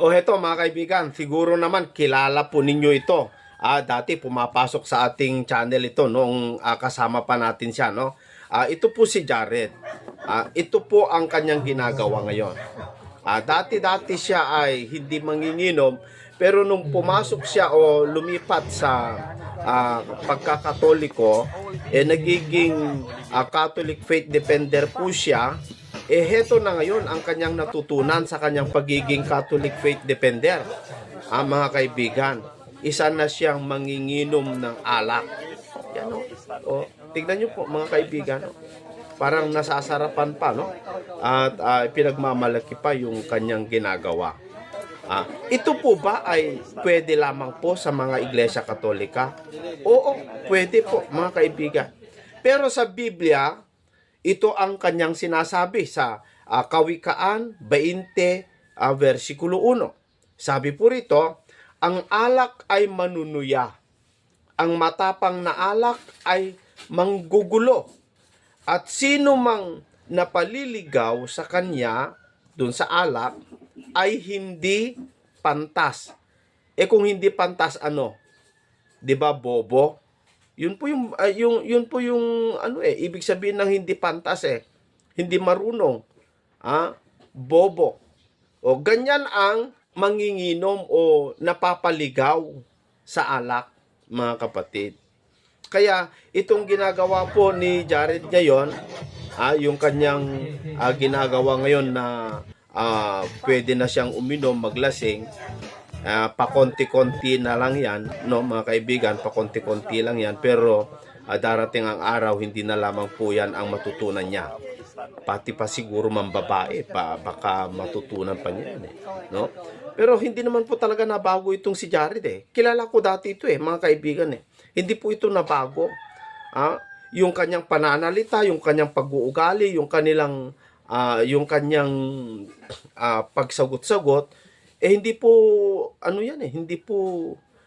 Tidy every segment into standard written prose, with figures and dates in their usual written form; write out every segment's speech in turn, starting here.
O heto mga kaibigan, siguro naman kilala po ninyo ito. Dati pumapasok sa ating channel ito noong kasama pa natin siya, no? Ito po si Jared. Ito po ang kanyang ginagawa ngayon. Dati-dati siya ay hindi manginginom, pero nung pumasok siya o lumipat sa pagkakatoliko, nagiging Catholic faith defender po siya. Heto na ngayon ang kanyang natutunan sa kanyang pagiging Catholic faith defender. Mga kaibigan, isa na siyang manginginom ng alak. Yan o. Tignan nyo po mga kaibigan. Parang nasasarapan pa, no? At pinagmamalaki pa yung kanyang ginagawa. Ito po ba ay pwede lamang po sa mga iglesia katolika? Oo, pwede po mga kaibigan. Pero sa Biblia, ito ang kanyang sinasabi sa Kawikaan 20, versikulo 1. Sabi po rito, ang alak ay manunuya. Ang matapang na alak ay manggugulo. At sino mang napaliligaw sa kanya, dun sa alak, ay hindi pantas. Kung hindi pantas, ano? 'Di ba, bobo? Yun po yung ibig sabihin ng hindi pantas Hindi marunong. Bobo. O ganyan ang manginginom o napapaligaw sa alak, mga kapatid. Kaya itong ginagawa po ni Jared ngayon, yung kanyang ginagawa ngayon na pwede na siyang uminom, maglasing, pakonti-konti na lang yan, no mga kaibigan, pakonti-konti lang yan, pero darating ang araw, hindi na lamang po yan ang matutunan niya. Pati pa siguro mambabae, baka matutunan pa niya yan, no? Pero hindi naman po talaga nabago itong si Jared Kilala ko dati ito mga kaibigan Hindi po ito nabago. Yung kanyang pananalita, yung kanyang pag-uugali, yung kanyang pagsagot-sagot, hindi po, hindi po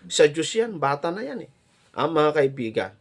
sa Diyos yan, bata na yan mga kaibigan.